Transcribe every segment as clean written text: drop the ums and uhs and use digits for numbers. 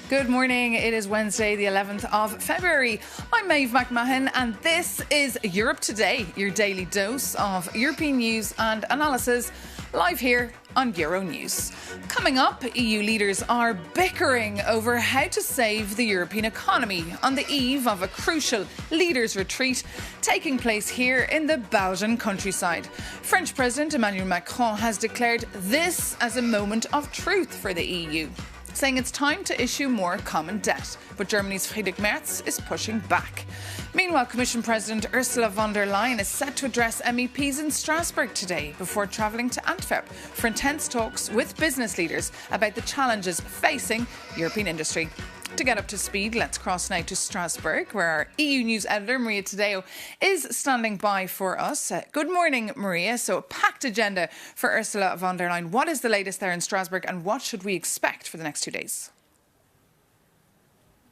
Good morning. It is Wednesday, the 11th of February. I'm Maeve McMahon, and this is Europe Today, your daily dose of European news and analysis, live here on Euronews. Coming up, EU leaders are bickering over how to save the European economy on the eve of a crucial leaders' retreat taking place here in the Belgian countryside. French President Emmanuel Macron has declared this as a moment of truth for the EU, saying it's time to issue more common debt. But Germany's Merz is pushing back. Meanwhile, Commission President Ursula von der Leyen is set to address MEPs in Strasbourg today before travelling to Antwerp for intense talks with business leaders about the challenges facing European industry. To get up to speed, let's cross now to Strasbourg, where our EU News editor, Maria Tadeo, is standing by for us. Good morning, Maria. So, a packed agenda for Ursula von der Leyen. What is the latest there in Strasbourg, and what should we expect for the next 2 days?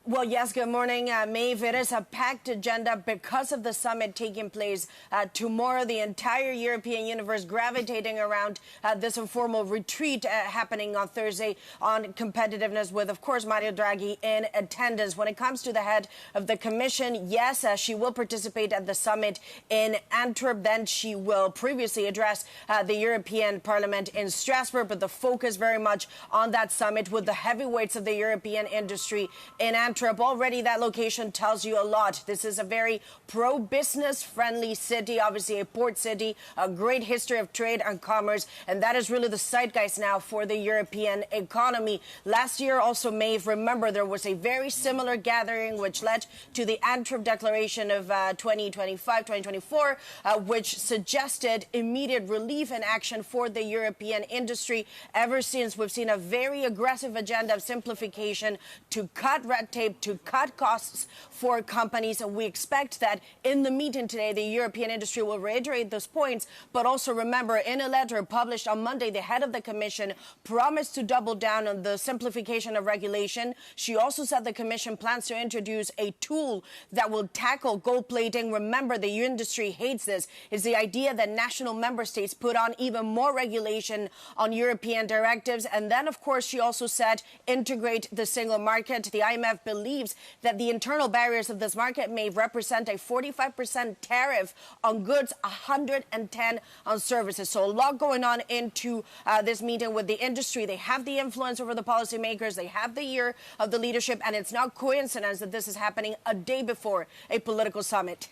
Well, yes, good morning, Maeve. It is a packed agenda because of the summit taking place tomorrow. The entire European universe gravitating around this informal retreat happening on Thursday on competitiveness with, of course, Mario Draghi in attendance. When it comes to the head of the Commission, yes, she will participate at the summit in Antwerp. Then she will previously address the European Parliament in Strasbourg, but the focus very much on that summit with the heavyweights of the European industry in Antwerp. Already that location tells you a lot. This is a very pro-business friendly city, obviously a port city, a great history of trade and commerce, and that is really the zeitgeist now for the European economy. Last year also, Maeve, remember there was a very similar gathering which led to the Antwerp Declaration of 2024, which suggested immediate relief and action for the European industry. Ever since, we've seen a very aggressive agenda of simplification to cut red tape, to cut costs for companies. And we expect that in the meeting today, the European industry will reiterate those points. But also remember, in a letter published on Monday, the head of the Commission promised to double down on the simplification of regulation. She also said the Commission plans to introduce a tool that will tackle gold plating. Remember, the industry hates this. It's the idea that national member states put on even more regulation on European directives. And then, of course, she also said integrate the single market. The IMF believes that the internal barriers of this market may represent a 45% tariff on goods, 110 on services. So a lot going on into this meeting with the industry. They have the influence over the policymakers. They have the year of the leadership. And it's not coincidence that this is happening a day before a political summit.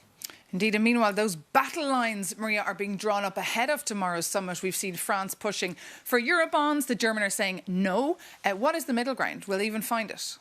Indeed, and meanwhile, those battle lines, Maria, are being drawn up ahead of tomorrow's summit. We've seen France pushing for Eurobonds. The German are saying no. What is the middle ground? Will they even find it?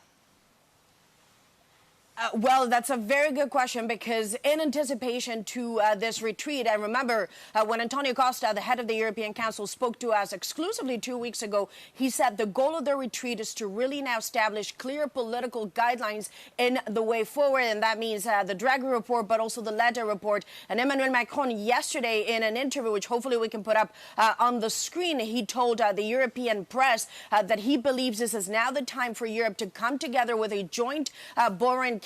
Well, that's a very good question, because in anticipation to this retreat, and remember, when Antonio Costa, the head of the European Council, spoke to us exclusively 2 weeks ago, he said the goal of the retreat is to really now establish clear political guidelines in the way forward. And that means the Draghi report, but also the Letta report. And Emmanuel Macron yesterday in an interview, which hopefully we can put up on the screen, he told the European press that he believes this is now the time for Europe to come together with a joint borrowing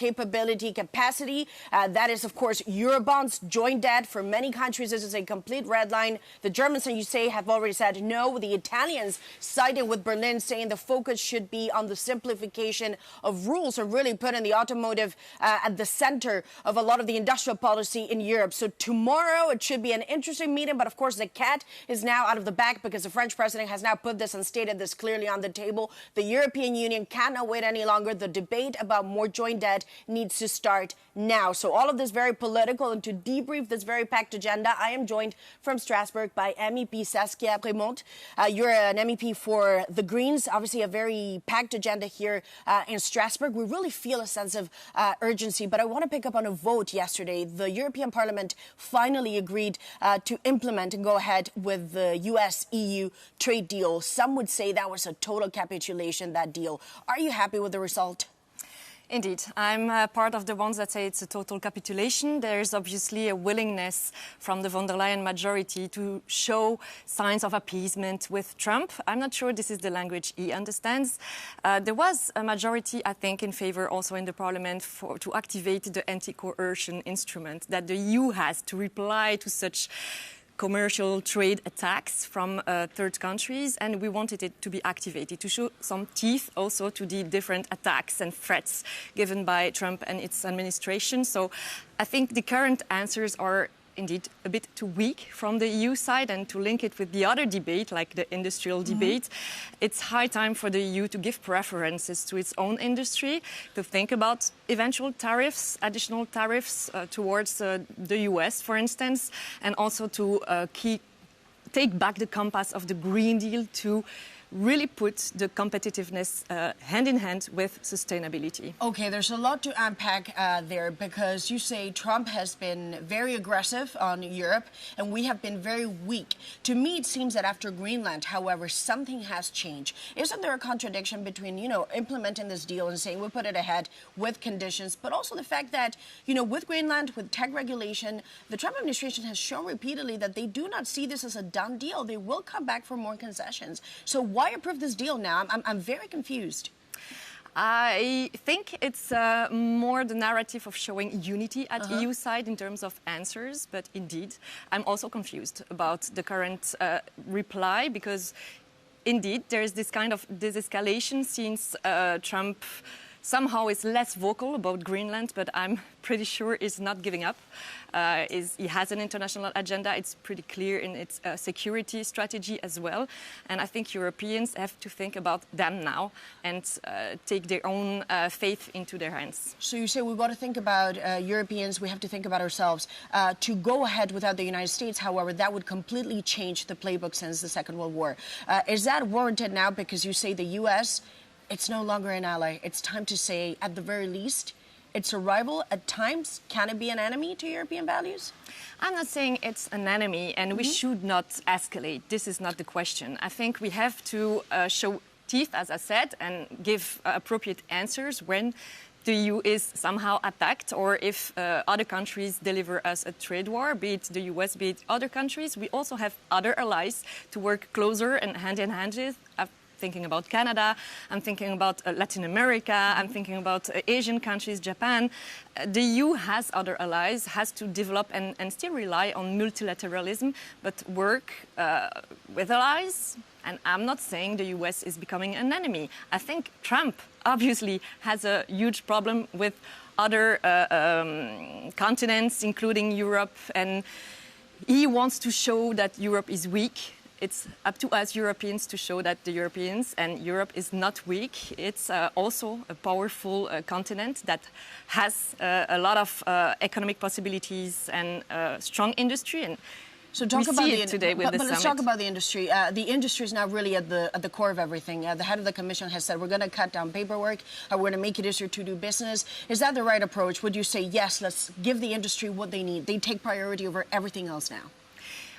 capacity. That is, of course, Eurobonds, joint debt. For many countries, this is a complete red line. The Germans, and you say, have already said no. The Italians siding with Berlin, saying the focus should be on the simplification of rules, or really putting the automotive at the center of a lot of the industrial policy in Europe. So tomorrow, it should be an interesting meeting. But of course, the cat is now out of the bag, because the French president has now put this and stated this clearly on the table. The European Union cannot wait any longer. The debate about more joint debt needs to start now. So all of this very political, and to debrief this very packed agenda, I am joined from Strasbourg by MEP Saskia Bremont. You're an MEP for the Greens. Obviously a very packed agenda here in Strasbourg. We really feel a sense of urgency, but I want to pick up on a vote yesterday. The European Parliament finally agreed to implement and go ahead with the US-EU trade deal. Some would say that was a total capitulation, that deal. Are you happy with the result? Indeed. I'm part of the ones that say it's a total capitulation. There's obviously a willingness from the von der Leyen majority to show signs of appeasement with Trump. I'm not sure this is the language he understands. There was a majority, I think, in favor also in the parliament to activate the anti-coercion instrument that the EU has to reply to such commercial trade attacks from third countries, and we wanted it to be activated, to show some teeth also to the different attacks and threats given by Trump and its administration. So I think the current answers are indeed a bit too weak from the EU side, and to link it with the other debate, like the industrial debate, it's high time for the EU to give preferences to its own industry, to think about eventual tariffs, additional tariffs towards the US, for instance, and also to take back the compass of the Green Deal to really put the competitiveness hand in hand with sustainability. Okay, there's a lot to unpack there, because you say Trump has been very aggressive on Europe and we have been very weak. To me, it seems that after Greenland, however, something has changed. Isn't there a contradiction between, implementing this deal and saying we'll put it ahead with conditions, but also the fact that, with Greenland, with tech regulation, the Trump administration has shown repeatedly that they do not see this as a done deal. They will come back for more concessions. So why approve this deal now? I'm very confused. I think it's more the narrative of showing unity at EU side in terms of answers, but indeed, I'm also confused about the current reply, because indeed, there is this kind of escalation since Trump somehow is less vocal about Greenland, but I'm pretty sure is not giving up. He has an international agenda. It's pretty clear in its security strategy as well. And I think Europeans have to think about them now and take their own faith into their hands. So you say we've got to think about Europeans, we have to think about ourselves. To go ahead without the United States, however, that would completely change the playbook since the Second World War. Is that warranted now, because you say the U.S., it's no longer an ally? It's time to say, at the very least, it's a rival at times. Can it be an enemy to European values? I'm not saying it's an enemy, and we should not escalate. This is not the question. I think we have to show teeth, as I said, and give appropriate answers when the EU is somehow attacked, or if other countries deliver us a trade war, be it the US, be it other countries. We also have other allies to work closer and hand in hand with. Thinking about Canada, I'm thinking about Latin America, I'm thinking about Asian countries, Japan. The EU has other allies, has to develop and still rely on multilateralism, but work with allies. And I'm not saying the US is becoming an enemy. I think Trump obviously has a huge problem with other continents, including Europe, and he wants to show that Europe is weak. It's up to us Europeans to show that the Europeans and Europe is not weak. It's also a powerful continent that has a lot of economic possibilities and strong industry. And so talk about it today with the summit. Let's talk about the industry. The industry is now really at the core of everything. The head of the Commission has said we're going to cut down paperwork. We're going to make it easier to do business. Is that the right approach? Would you say, yes, let's give the industry what they need? They take priority over everything else now.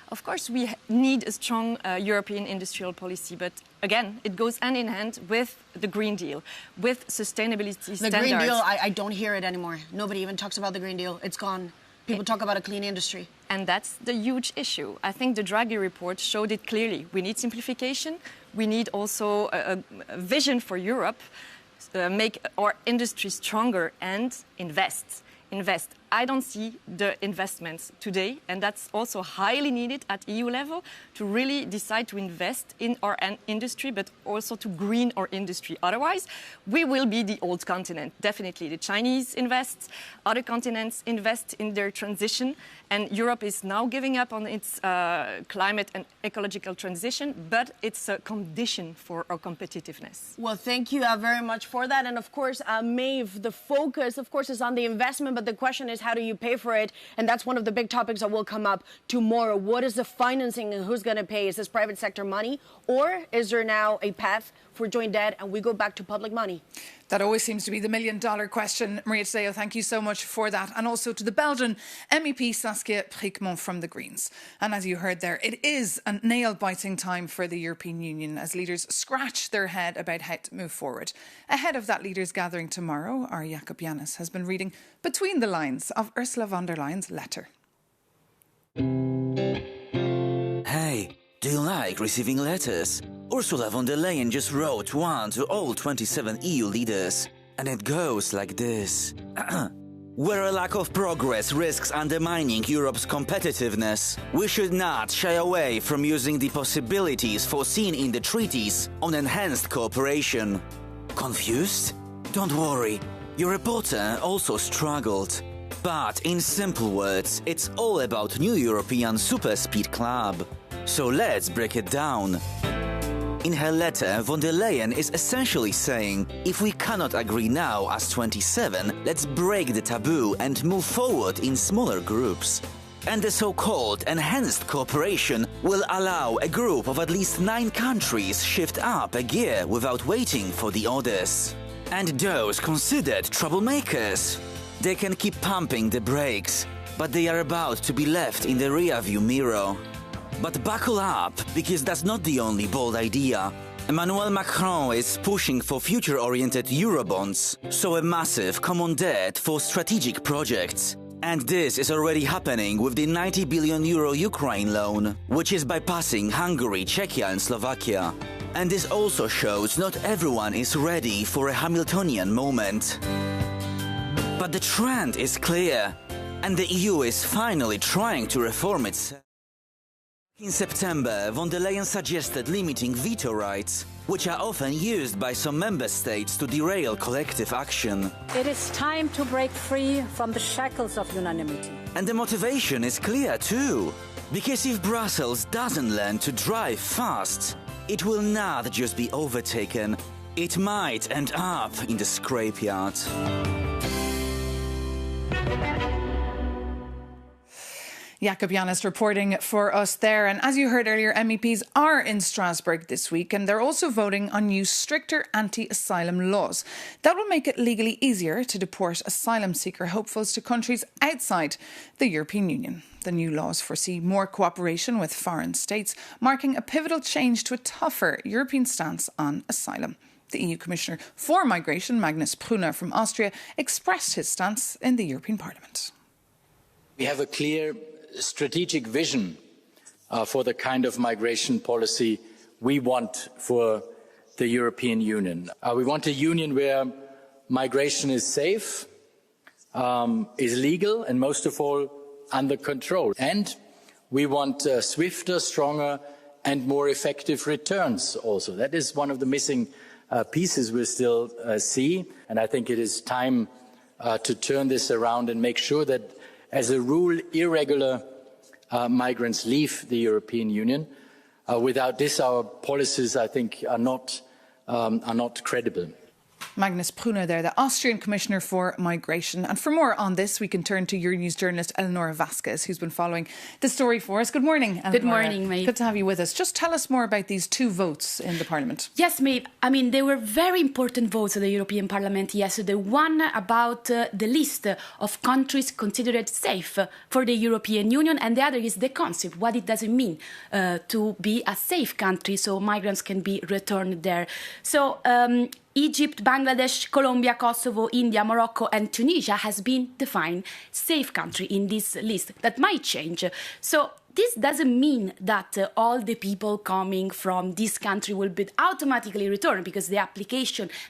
Of course, we need a strong European industrial policy, but again, it goes hand in hand with the Green Deal, with sustainability standards. The Green Deal, I don't hear it anymore. Nobody even talks about the Green Deal. It's gone. People talk about a clean industry. And that's the huge issue. I think the Draghi report showed it clearly. We need simplification. We need also a vision for Europe, make our industry stronger and invest. I don't see the investments today, and that's also highly needed at EU level to really decide to invest in our industry, but also to green our industry. Otherwise, we will be the old continent. Definitely, the Chinese invest, other continents invest in their transition, and Europe is now giving up on its climate and ecological transition, but it's a condition for our competitiveness. Well, thank you very much for that. And of course, Maeve, the focus, of course, is on the investment, but the question is, how do you pay for it? And that's one of the big topics that will come up tomorrow. What is the financing and who's going to pay? Is this private sector money, or is there now a path for joint debt and we go back to public money? That always seems to be the million-dollar question. Maria Tadeo, thank you so much for that. And also to the Belgian MEP Saskia Brikmont from the Greens. And as you heard there, it is a nail-biting time for the European Union as leaders scratch their head about how to move forward. Ahead of that leaders' gathering tomorrow, our Jakob Jannis has been reading between the lines of Ursula von der Leyen's letter. Hey, do you like receiving letters? Ursula von der Leyen just wrote one to all 27 EU leaders. And it goes like this. Where a lack of progress risks undermining Europe's competitiveness, we should not shy away from using the possibilities foreseen in the treaties on enhanced cooperation. Confused? Don't worry, your reporter also struggled. But in simple words, it's all about new European super speed club. So let's break it down. In her letter, von der Leyen is essentially saying, if we cannot agree now as 27, let's break the taboo and move forward in smaller groups. And the so-called enhanced cooperation will allow a group of at least 9 countries shift up a gear without waiting for the others. And those considered troublemakers, they can keep pumping the brakes, but they are about to be left in the rearview mirror. But buckle up, because that's not the only bold idea. Emmanuel Macron is pushing for future-oriented Eurobonds, so a massive common debt for strategic projects. And this is already happening with the 90 billion euro Ukraine loan, which is bypassing Hungary, Czechia and Slovakia. And this also shows not everyone is ready for a Hamiltonian moment. But the trend is clear, and the EU is finally trying to reform itself. In September, von der Leyen suggested limiting veto rights, which are often used by some member states to derail collective action. It is time to break free from the shackles of unanimity. And the motivation is clear too. Because if Brussels doesn't learn to drive fast, it will not just be overtaken, it might end up in the scrapyard. Jakob Janis reporting for us there. And as you heard earlier, MEPs are in Strasbourg this week and they're also voting on new stricter anti-asylum laws. That will make it legally easier to deport asylum seeker hopefuls to countries outside the European Union. The new laws foresee more cooperation with foreign states, marking a pivotal change to a tougher European stance on asylum. The EU Commissioner for Migration, Magnus Brunner from Austria, expressed his stance in the European Parliament. We have a clear strategic vision for the kind of migration policy we want for the European Union. We want a union where migration is safe, is legal, and most of all, under control. And we want swifter, stronger, and more effective returns also. That is one of the missing pieces we still see. And I think it is time to turn this around and make sure that, as a rule, irregular migrants leave the European Union. Without this, our policies, I think, are not credible. Magnus Brunner there, the Austrian Commissioner for Migration. And for more on this, we can turn to Euronews journalist Eleonora Vasquez, who's been following the story for us. Good morning, Eleonora. Good morning, Maeve. Good to have you with us. Just tell us more about these 2 votes in the Parliament. Yes, Maeve. I mean, they were very important votes of the European Parliament yesterday. One about the list of countries considered safe for the European Union, and the other is the concept, what it does mean to be a safe country so migrants can be returned there. So, Egypt, Bangladesh, Colombia, Kosovo, India, Morocco and Tunisia has been defined safe country in this list. That might change. So this doesn't mean that all the people coming from this country will be automatically returned, because the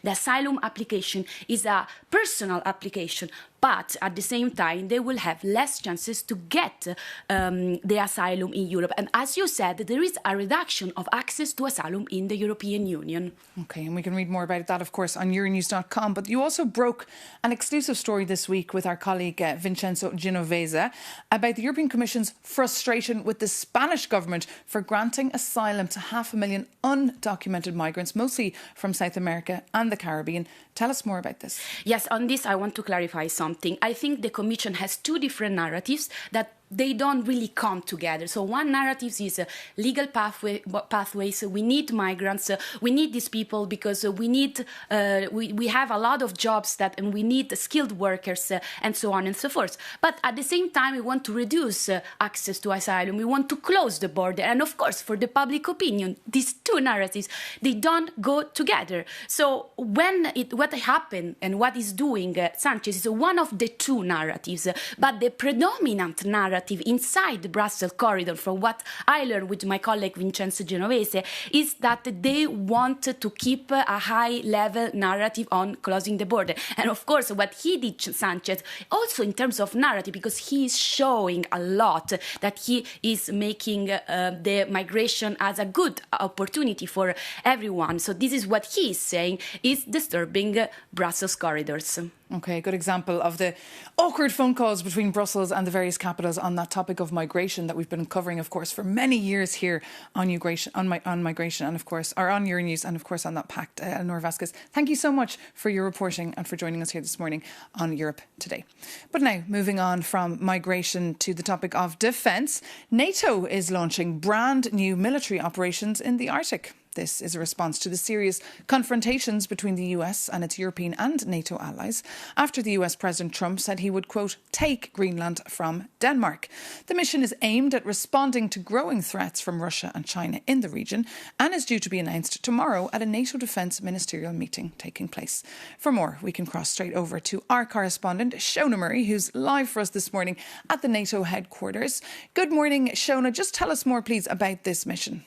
asylum application is a personal application. But at the same time, they will have less chances to get the asylum in Europe. And as you said, there is a reduction of access to asylum in the European Union. OK, and we can read more about that, of course, on Euronews.com. But you also broke an exclusive story this week with our colleague Vincenzo Genovese about the European Commission's frustration with the Spanish government for granting asylum to 500,000 undocumented migrants, mostly from South America and the Caribbean. Tell us more about this. Yes, on this I want to clarify something. I think the Commission has 2 different narratives that they don't really come together. So one narrative is legal pathways. We need migrants. We need these people because we have a lot of jobs and we need skilled workers and so on and so forth. But at the same time, we want to reduce access to asylum. We want to close the border. And of course, for the public opinion, these 2 narratives, they don't go together. So what happened and what is doing Sanchez is one of the 2 narratives, but the predominant narrative narrative inside the Brussels corridor, from what I learned with my colleague Vincenzo Genovese, is that they want to keep a high-level narrative on closing the border. And of course, what he did, Sanchez, also in terms of narrative, because he is showing a lot that he is making the migration as a good opportunity for everyone. So this is what he is saying is disturbing Brussels corridors. Okay, good example of the awkward phone calls between Brussels and the various capitals on that topic of migration that we've been covering, of course, for many years here on migration, and of course, or on Euronews, and of course on that pact. Eleanor Vasquez, thank you so much for your reporting and for joining us here this morning on Europe Today. But now, moving on from migration to the topic of defence, NATO is launching brand new military operations in the Arctic. This is a response to the serious confrontations between the US and its European and NATO allies after the US President Trump said he would, quote, take Greenland from Denmark. The mission is aimed at responding to growing threats from Russia and China in the region and is due to be announced tomorrow at a NATO defence ministerial meeting taking place. For more, we can cross straight over to our correspondent, Shona Murray, who's live for us this morning at the NATO headquarters. Good morning, Shona. Just tell us more, please, about this mission.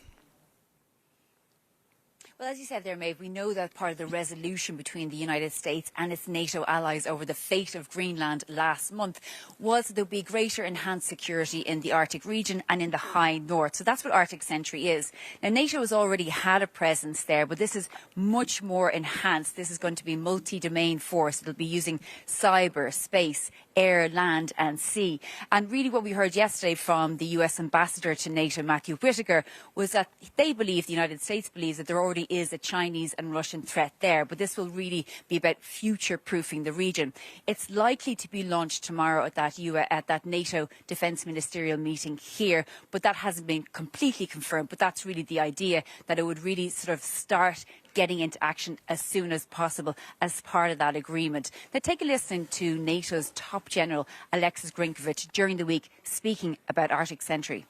Well, as you said there, Maeve, we know that part of the resolution between the United States and its NATO allies over the fate of Greenland last month was that there would be greater enhanced security in the Arctic region and in the high north. So that's what Arctic Sentry is. Now, NATO has already had a presence there, but this is much more enhanced. This is going to be multi-domain force. It'll be using cyber, space, air, land and sea. And really what we heard yesterday from the US ambassador to NATO, Matthew Whitaker, was that they believe, the United States believes, that there already is a Chinese and Russian threat there, but this will really be about future-proofing the region. It's likely to be launched tomorrow at that NATO Defence Ministerial meeting here, but that hasn't been completely confirmed. But that's really the idea, that it would really sort of start getting into action as soon as possible as part of that agreement. Now, take a listen to NATO's top general, Alexis Grinkovich, during the week speaking about Arctic Sentry.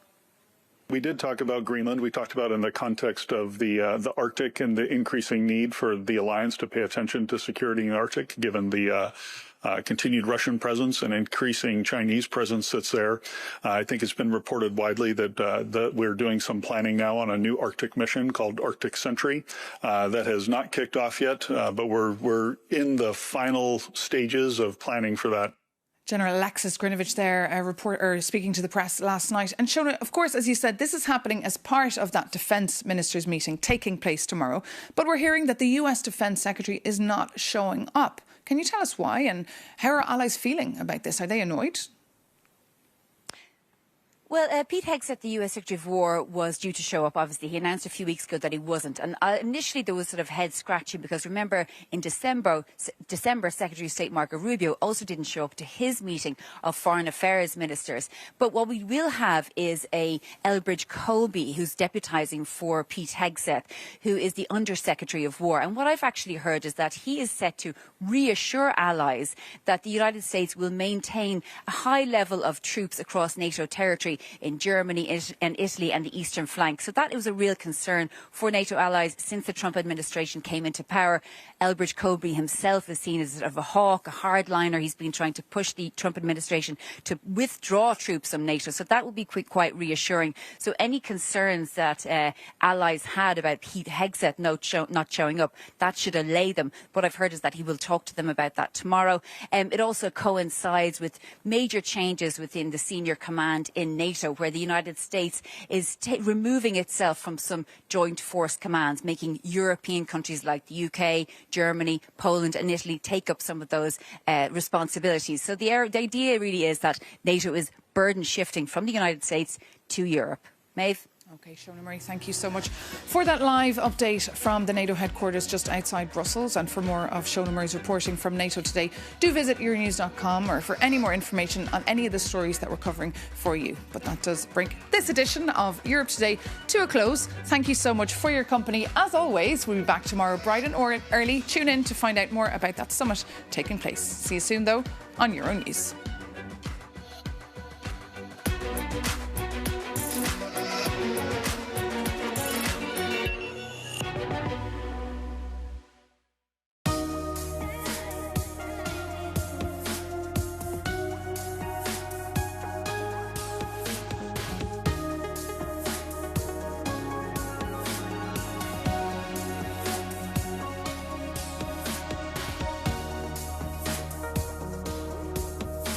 We did talk about Greenland. We talked about in the context of the Arctic and the increasing need for the alliance to pay attention to security in the Arctic, given the continued Russian presence and increasing Chinese presence that's there. I think it's been reported widely that we're doing some planning now on a new Arctic mission called Arctic Sentry that has not kicked off yet, but we're in the final stages of planning for that. General Alexis Grinkovich there, a reporter speaking to the press last night. And Shona, of course, as you said, this is happening as part of that defence ministers meeting taking place tomorrow. But we're hearing that the US Defence Secretary is not showing up. Can you tell us why, and how are allies feeling about this? Are they annoyed? Well, Pete Hegseth, the US Secretary of War, was due to show up, obviously. He announced a few weeks ago that he wasn't. And initially there was sort of head scratching because, remember, in December, Secretary of State Marco Rubio also didn't show up to his meeting of foreign affairs ministers. But what we will have is a Elbridge Colby, who's deputising for Pete Hegseth, who is the Under-Secretary of War. And what I've actually heard is that he is set to reassure allies that the United States will maintain a high level of troops across NATO territory in Germany and Italy and the eastern flank. So that was a real concern for NATO allies since the Trump administration came into power. Elbridge Colby himself is seen as sort of a hawk, a hardliner. He's been trying to push the Trump administration to withdraw troops from NATO. So that will be quite reassuring. So any concerns that allies had about Pete Hegseth not showing up, that should allay them. What I've heard is that he will talk to them about that tomorrow. It also coincides with major changes within the senior command in NATO, where the United States is removing itself from some joint force commands, making European countries like the UK, Germany, Poland and Italy take up some of those responsibilities. So the idea really is that NATO is burden shifting from the United States to Europe. Maeve? OK, Shona Murray, thank you so much for that live update from the NATO headquarters just outside Brussels. And for more of Shona Murray's reporting from NATO today, do visit Euronews.com or for any more information on any of the stories that we're covering for you. But that does bring this edition of Europe Today to a close. Thank you so much for your company. As always, we'll be back tomorrow bright and early. Tune in to find out more about that summit taking place. See you soon, though, on Euronews.